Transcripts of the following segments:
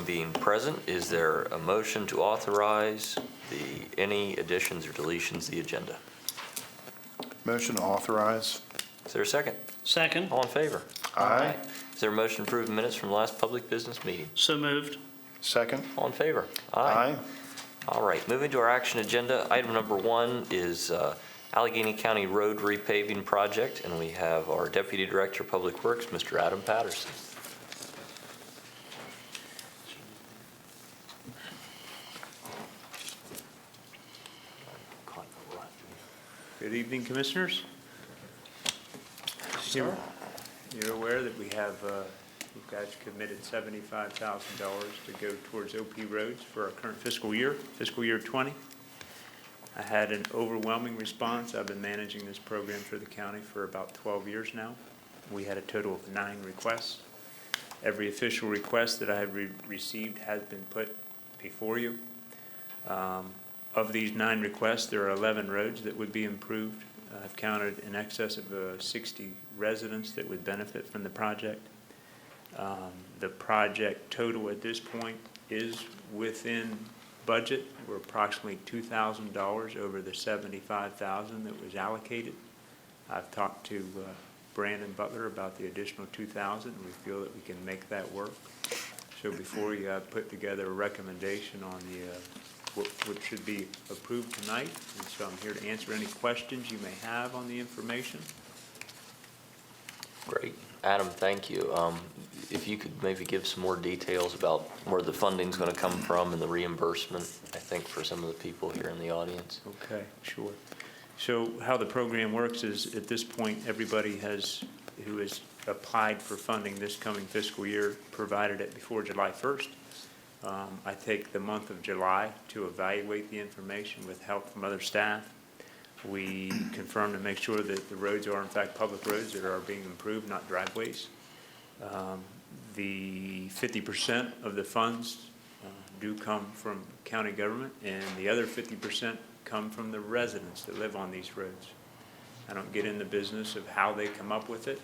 quorum being present, is there a motion to authorize any additions or deletions to the agenda? Motion to authorize. Is there a second? Second. All in favor? Aye. Is there a motion to approve the minutes from the last public business meeting? So moved. Second. All in favor? Aye. All right, moving to our action agenda, item number 1 is Allegany County Road repaving project, and we have our Deputy Director of Public Works, Mr. Adam Patterson. Good evening, Commissioners. You're aware that you guys committed $75,000 to go towards OP roads for our current fiscal year 20. I had an overwhelming response. I've been managing this program for the county for about 12 years now. We had a total of 9 requests. Every official request that I have received has been put before you. Of these 9 requests, there are 11 roads that would be improved. I've counted in excess of 60 residents that would benefit from the project. The project total at this point is within budget. We're approximately $2,000 over the $75,000 that was allocated. I've talked to Brandon Butler about the additional $2,000, and we feel that we can make that work. So before you, I've put together a recommendation on what should be approved tonight, and so I'm here to answer any questions you may have on the information. Great. Adam, thank you. If you could maybe give some more details about where the funding's going to come from and the reimbursement, I think, for some of the people here in the audience. Okay, sure. So how the program works is, at this point, everybody who has applied for funding this coming fiscal year provided it before July 1st. I take the month of July to evaluate the information with help from other staff. We confirm to make sure that the roads are in fact public roads that are being improved, not driveways. The 50% of the funds do come from county government, and the other 50% come from the residents that live on these roads. I don't get in the business of how they come up with it.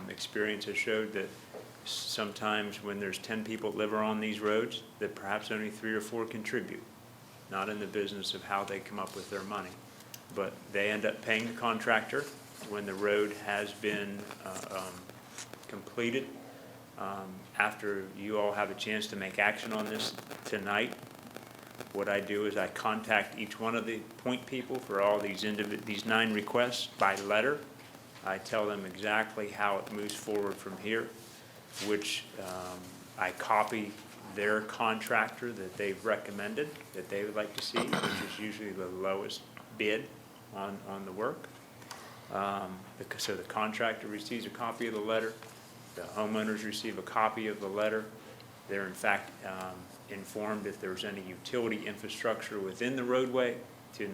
Experience has showed that sometimes when there's 10 people that live on these roads, that perhaps only 3 or 4 contribute. Not in the business of how they come up with their money. But they end up paying the contractor when the road has been completed. After you all have a chance to make action on this tonight, what I do is I contact each one of the point people for all these 9 requests by letter. I tell them exactly how it moves forward from here, which I copy their contractor that they've recommended that they would like to see, which is usually the lowest bid on the work. So the contractor receives a copy of the letter. The homeowners receive a copy of the letter. They're in fact informed if there's any utility infrastructure within the roadway to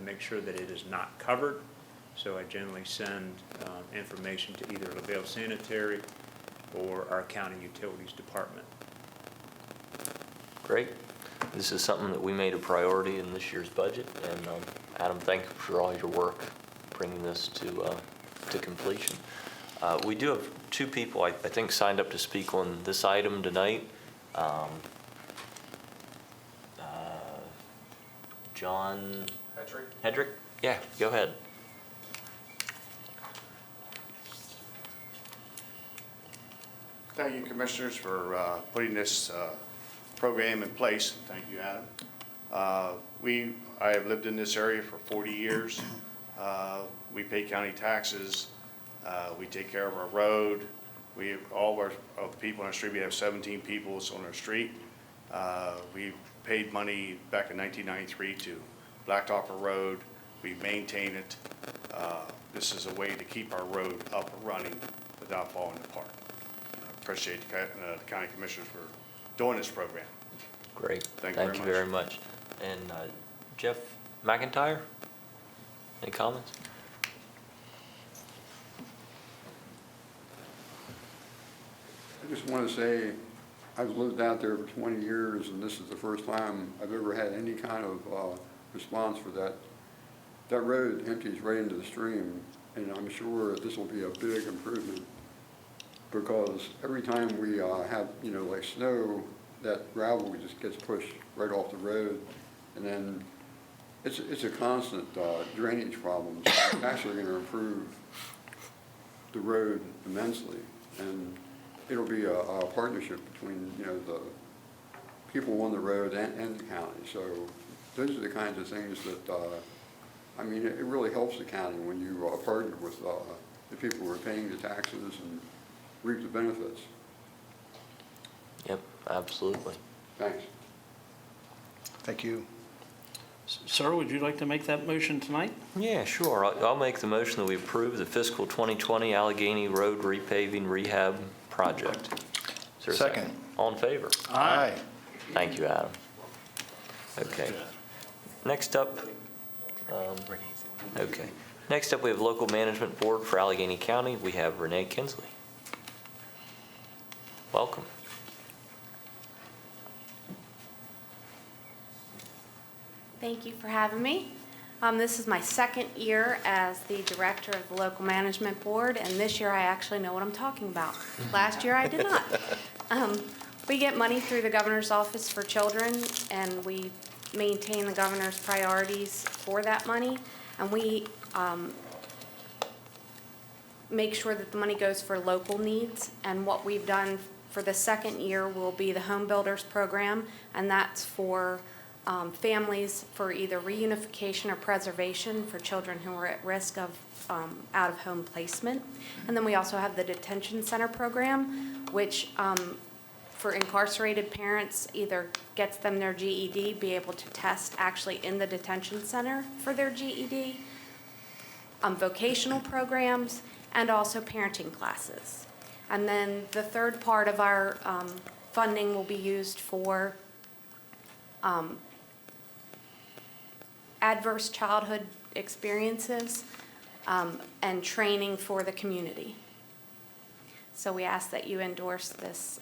make sure that it is not covered. So I generally send information to either LaVale Sanitary or our county utilities department. Great. This is something that we made a priority in this year's budget, and Adam, thank you for all your work bringing this to completion. We do have 2 people, I think, signed up to speak on this item tonight. John Hedrick? Yeah, go ahead. Thank you, Commissioners, for putting this program in place. Thank you, Adam. I have lived in this area for 40 years. We pay county taxes. We take care of our road. All of our people on our street, we have 17 people on our street. We paid money back in 1993 to blacktop our road. We maintain it. This is a way to keep our road up and running without falling apart. Appreciate the county commissioners for doing this program. Great. Thank you very much. And Jeff McIntyre, any comments? I just want to say I've lived out there for 20 years, and this is the first time I've ever had any kind of response for that. That road empties right into the stream, and I'm sure this will be a big improvement, because every time we have, like snow that gravel just gets pushed right off the road. And then it's a constant drainage problem. So it's actually going to improve the road immensely. And it'll be a partnership between, the people on the road and the county. So those are the kinds of things that, it really helps the county when you partner with the people who are paying the taxes and reap the benefits. Yep, absolutely. Thanks. Thank you. Sir, would you like to make that motion tonight? Yeah, sure. I'll make the motion that we approve the fiscal 2020 Allegany Road repaving rehab project. Is there a Second. All in favor? Aye. Thank you, Adam. Okay. Next up, Next up, we have Local Management Board for Allegany County. We have Renee Kinsley. Welcome. Thank you for having me. This is my second year as the director of the Local Management Board, and this year I actually know what I'm talking about. Last year I did not. We get money through the Governor's Office for Children, and we maintain the governor's priorities for that money, and we make sure that the money goes for local needs. And what we've done for the second year will be the Home Builders Program, and that's for families for either reunification or preservation for children who are at risk of out-of-home placement. And then we also have the Detention Center Program, which for incarcerated parents either gets them their GED, be able to test actually in the detention center for their GED, vocational programs, and also parenting classes. And then the third part of our funding will be used for adverse childhood experiences and training for the community. So we ask that you endorse this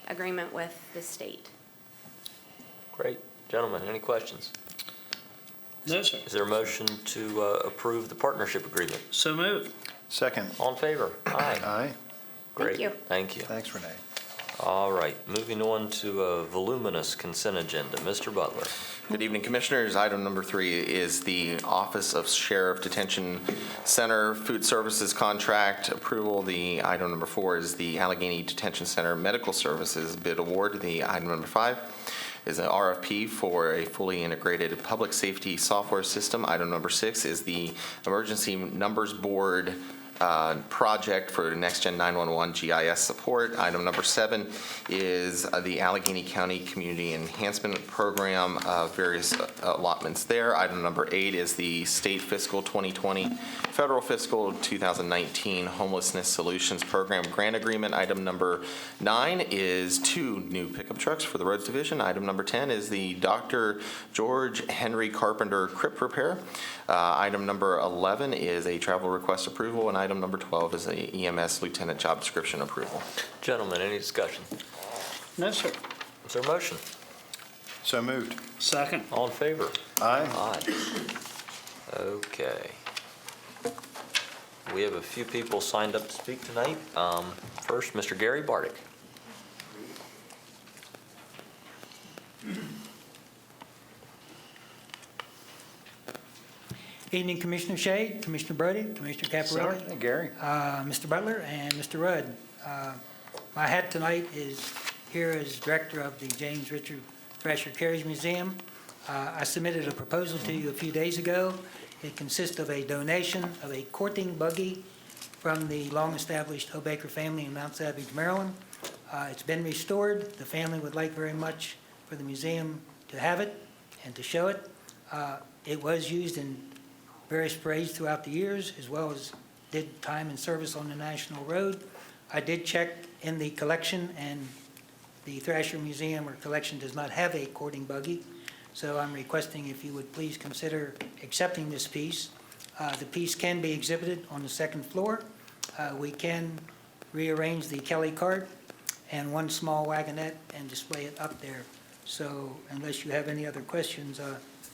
agreement with the state. Great. Gentlemen, any questions? No, sir. Is there a motion to approve the partnership agreement? So moved. Second. All in favor? Aye. Aye. Great. you. Thank you. Thanks, Renee. All right, moving on to a voluminous consent agenda. Mr. Butler. Good evening, Commissioners. Item number 3 is the Office of Sheriff Detention Center Food Services Contract approval. The item number 4 is the Allegany Detention Center Medical Services bid award. The item number 5 is an RFP for a fully integrated public safety software system. Item number 6 is the Emergency Numbers Board project for Next Gen 911 GIS support. Item number 7 is the Allegany County Community Enhancement Program, various allotments there. Item number 8 is the State Fiscal 2020, Federal Fiscal 2019 Homelessness Solutions Program Grant Agreement. Item number 9 is 2 new pickup trucks for the Roads Division. Item number 10 is the Dr. George Henry Carpenter Crip Repair. Item number 11 is a travel request approval, and item number 12 is a EMS lieutenant job description approval. Gentlemen, any discussion? No, sir. Is there a motion? So moved. Second. All in favor? Aye. Aye. Okay. We have a few people signed up to speak tonight. First, Mr. Gary Bardick. Evening, Commissioner Shea, Commissioner Brody, Commissioner Caparelli, Hey, Gary. Mr. Butler, and Mr. Rudd. My hat tonight is here as director of the James Richard Thrasher Carriage Museum. I submitted a proposal to you a few days ago. It consists of a donation of a courting buggy from the long-established Hobaker family in Mount Savage, Maryland. It's been restored. The family would like very much for the museum to have it and to show it. It was used in various parades throughout the years, as well as did time and service on the National Road. I did check in the collection, and the Thrasher Museum or collection does not have a courting buggy, so I'm requesting if you would please consider accepting this piece. The piece can be exhibited on the second floor. We can rearrange the Kelly cart and one small wagonette and display it up there. So unless you have any other questions,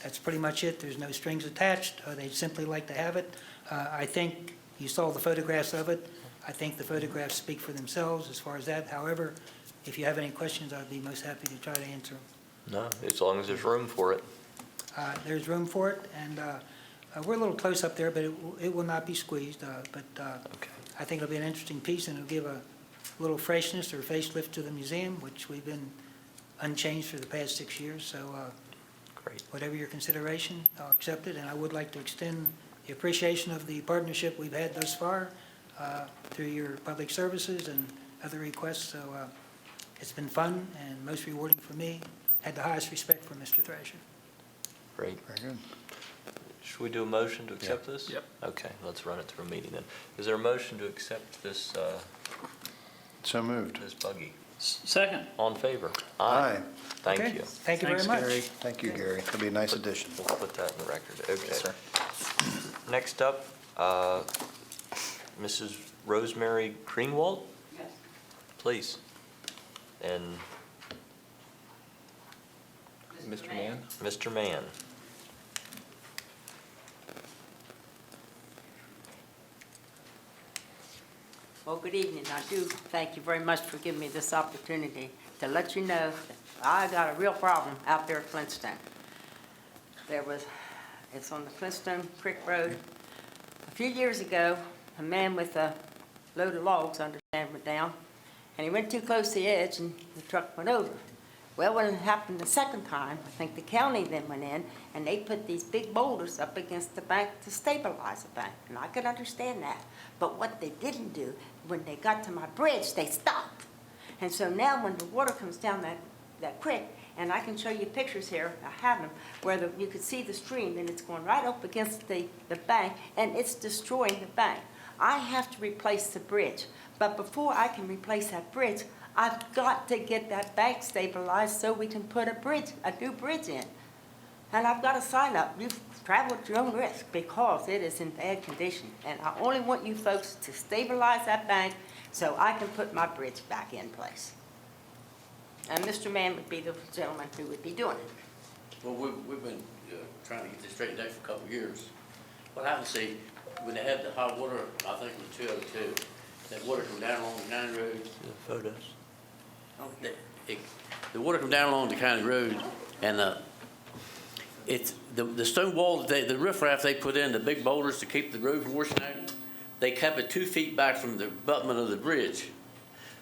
that's pretty much it. There's no strings attached. They'd simply like to have it. I think you saw the photographs of it. I think the photographs speak for themselves as far as that. However, if you have any questions, I'd be most happy to try to answer them. No, as long as there's room for it. There's room for it, and we're a little close up there, but it will not be squeezed. But Okay. I think it'll be an interesting piece, and it'll give a little freshness or facelift to the museum, which we've been unchanged for the past 6 years. So Great. whatever your consideration, I'll accept it. And I would like to extend the appreciation of the partnership we've had thus far through your public services and other requests. So it's been fun and most rewarding for me. Had the highest respect for Mr. Thrasher. Great. Very good. Should we do a motion to accept this? Yep. Okay, let's run it through a meeting then. Is there a motion to accept this, So moved. this buggy? Second. All in favor? Aye. Thank Okay? you. Thank you very Thanks, much. Gary. Thank you, Gary. It'll be a nice addition. We'll put that in the record. Okay. Yes, sir. Next up, Mrs. Rosemary Greenwald? Yes. Please. And Mr. Mann? Mr. Mann. Well, good evening. I do thank you very much for giving me this opportunity to let you know that I got a real problem out there at Flintstone. It's on the Flintstone Creek Road. A few years ago, a man with a load of logs understand went down, and he went too close to the edge and the truck went over. Well, when it happened the second time, I think the county then went in and they put these big boulders up against the bank to stabilize the bank, and I could understand that. But what they didn't do, when they got to my bridge, they stopped. And so now when the water comes down that creek, and I can show you pictures here, I have them, where you could see the stream and it's going right up against the bank and it's destroying the bank. I have to replace the bridge, but before I can replace that bridge, I've got to get that bank stabilized so we can put a new bridge in. And I've got to sign up. You've traveled at your own risk because it is in bad condition. And I only want you folks to stabilize that bank so I can put my bridge back in place. And Mr. Mann would be the gentleman who would be doing it. Well, we've been trying to get this straightened out for a couple of years. What happened, see, when they had the hot water, I think it was 202, that water come down along the county road. The photos. The water come down along the county road, and it's the stone wall, the riffraff they put in, the big boulders to keep the road from washing out, they kept it 2 feet back from the abutment of the bridge.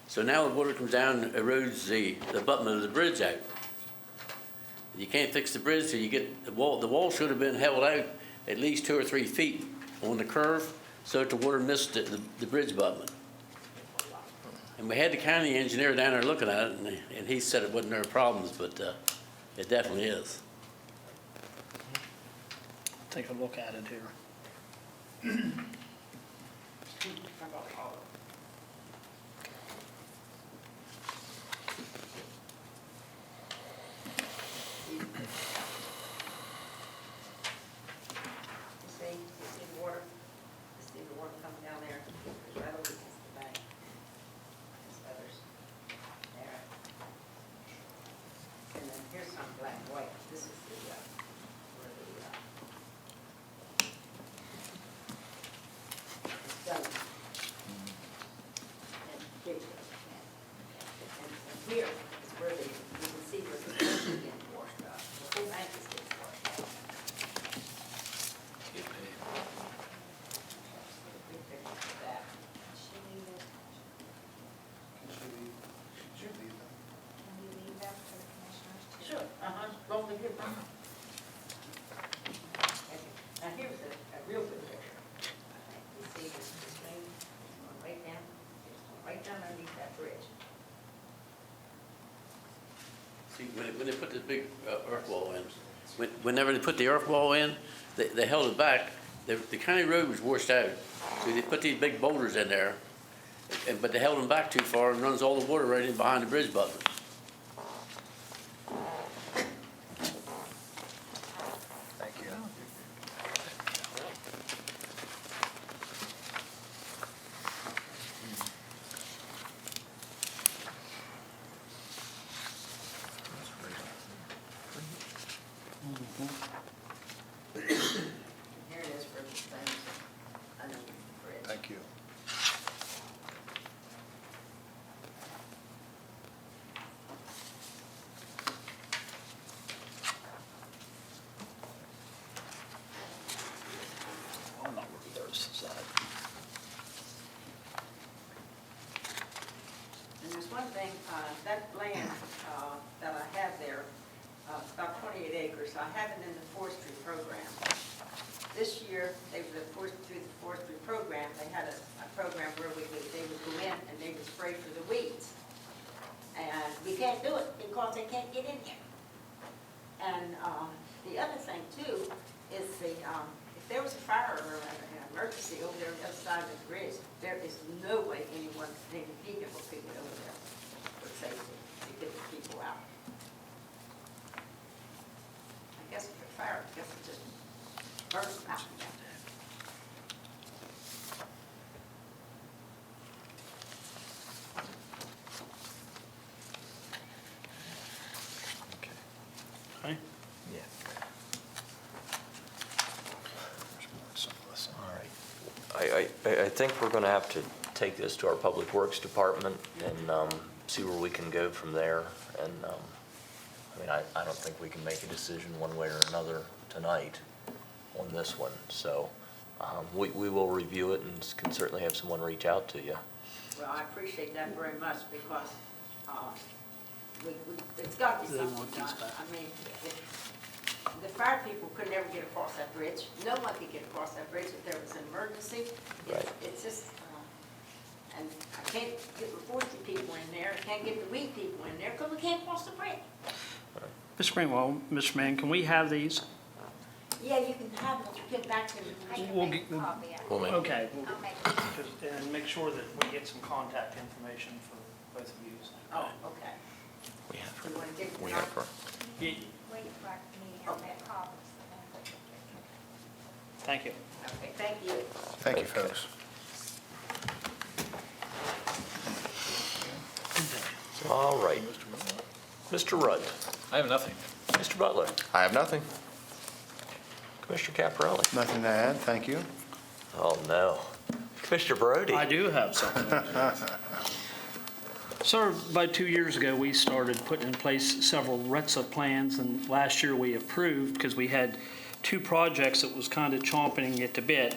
So now the water comes down and erodes the abutment of the bridge out. You can't fix the bridge till you get the wall. The wall should have been held out at least 2 or 3 feet on the curve so that the water missed the bridge abutment. And we had the county engineer down there looking at it, and he said it wasn't their problems, but it definitely is. Take a look at it here. You see the water? You see the water coming down there? It's right over against the bank. There's others there. And then here's some black and white. This is where it's done. And here you go. And here is where you can see where the bank is getting washed out. The whole bank is getting washed out. Sure, go over here. Now here's a real good picture. You see this thing going right down, it's going right down underneath that bridge. See, when they put this big earth wall in, whenever they put the earth wall in, they held it back. The county road was washed out, so they put these big boulders in there, but they held them back too far and runs all the water right in behind the bridge abutment. Thank you. Here it is for the things underneath the bridge. Thank you. thing, that land that I have there, it's about 28 acres, I have it in the forestry program. This year, through the forestry program, they had a program where they would go in and they would spray for the weeds. And we can't do it because they can't get in here. And the other thing too is if there was a fire or an emergency over there on the other side of the bridge, there is no way any vehicle could get over there for safety to get the people out. I guess if you're fire, I guess it just burns them out. Okay. All right. I think we're going to have to take this to our Public Works Department and see where we can go from there. And, I mean, I don't think we can make a decision one way or another tonight on this one. So we will review it and can certainly have someone reach out to you. Well, I appreciate that very much because it's got to be something done. I mean, the fire people could never get across that bridge. No one could get across that bridge if there was an emergency. Right. It's just, and I can't get the forestry people in there, I can't get the weed people in there because we can't cross the bridge. Mr. Greenwell, Mr. Mann, can we have these? Yeah, you can have them, you get back to me. Okay. And make sure that we get some contact information for both of you. Oh, okay. We have You want to get it we have her. Yeah, Okay. thank you. Okay, thank you. Thank you, folks. All right. Mr. Rudd. I have nothing. Mr. Butler. I have nothing. Commissioner Caparelli. Nothing to add, thank you. Oh, no. Commissioner Brody. I do have something. Sir, about 2 years ago, we started putting in place several RETSA plans, and last year we approved because we had two projects that was kind of chomping at the bit,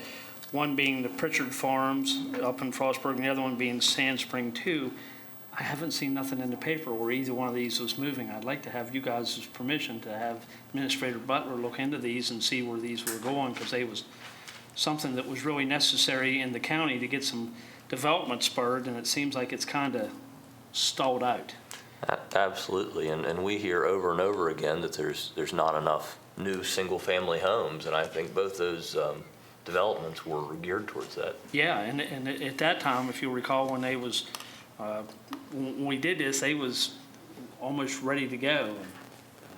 one being the Pritchard Farms up in Frostburg, and the other one being Sand Spring 2. I haven't seen nothing in the paper where either one of these was moving. I'd like to have you guys' permission to have Administrator Butler look into these and see where these were going, because they was something that was really necessary in the county to get some development spurred, and it seems like it's kind of stalled out. Absolutely, and we hear over and over again that there's not enough new single-family homes, and I think both those developments were geared towards that. Yeah, and at that time, if you recall, when they was, when we did this, they was almost ready to go.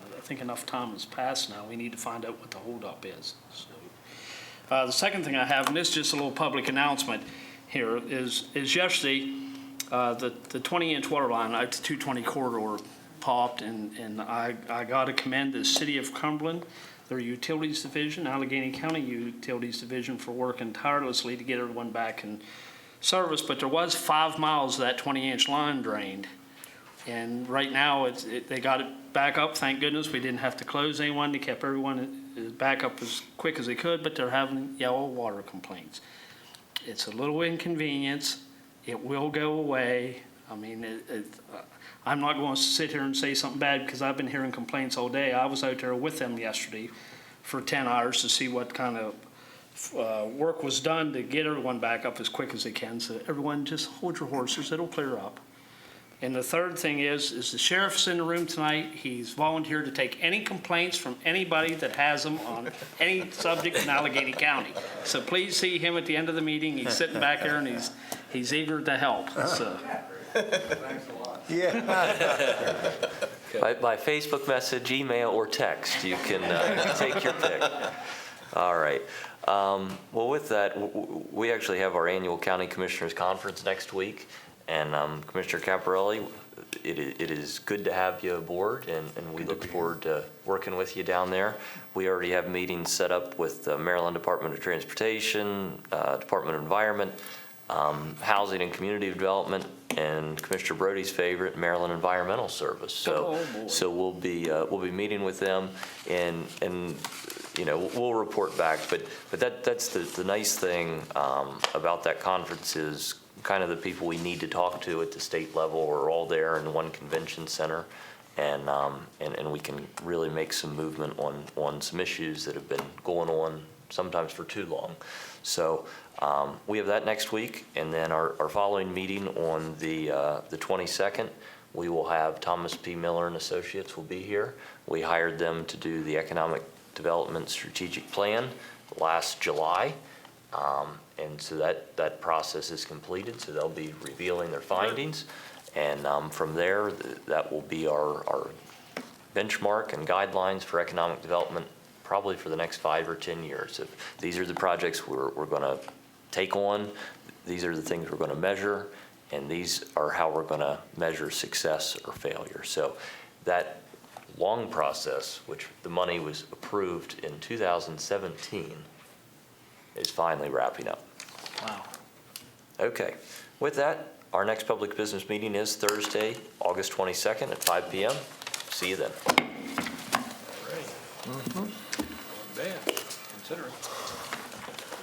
And I think enough time has passed now. We need to find out what the holdup is. So, the second thing I have, and this is just a little public announcement here, is yesterday, the 20-inch water line out to 220 corridor popped, and I got to commend the City of Cumberland, their Utilities Division, Allegany County Utilities Division, for working tirelessly to get everyone back in service. But there was 5 miles of that 20-inch line drained, and right now they got it back up. Thank goodness we didn't have to close anyone. They kept everyone back up as quick as they could, but they're having yellow water complaints. It's a little inconvenience. It will go away. I mean, I'm not going to sit here and say something bad because I've been hearing complaints all day. I was out there with them yesterday for 10 hours to see what kind of work was done to get everyone back up as quick as they can. So everyone just hold your horses. It'll clear up. And the third thing is the sheriff's in the room tonight. He's volunteered to take any complaints from anybody that has them on any subject in Allegany County. So please see him at the end of the meeting. He's sitting back there and he's eager to help. So. Thanks a lot. Yeah. By Facebook message, email, or text, you can take your pick. All right. Well, with that, we actually have our annual County Commissioners Conference next week. And Commissioner Caparelli, it is good to have you aboard, and we look forward to working with you down there. We already have meetings set up with the Maryland Department of Transportation, Department of Environment, Housing and Community Development, and Commissioner Brody's favorite, Maryland Environmental Service. So we'll be meeting with them, and you know, we'll report back. But that's the nice thing about that conference is kind of the people we need to talk to at the state level are all there in one convention center. And we can really make some movement on some issues that have been going on sometimes for too long. So we have that next week, and then our following meeting on the 22nd, we will have Thomas P. Miller and Associates will be here. We hired them to do the Economic Development Strategic Plan last July. And so that process is completed, so they'll be revealing their findings. And from there, that will be our benchmark and guidelines for economic development, probably for the next 5 or 10 years. If these are the projects we're going to take on, these are the things we're going to measure, and these are how we're going to measure success or failure. So that long process, which the money was approved in 2017, is finally wrapping up. Wow. Okay, with that, our next public business meeting is Thursday, August 22nd at 5 p.m. See you then. Bad, considering.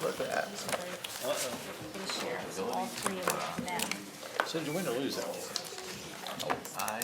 Look at that. So did you win or lose that one? I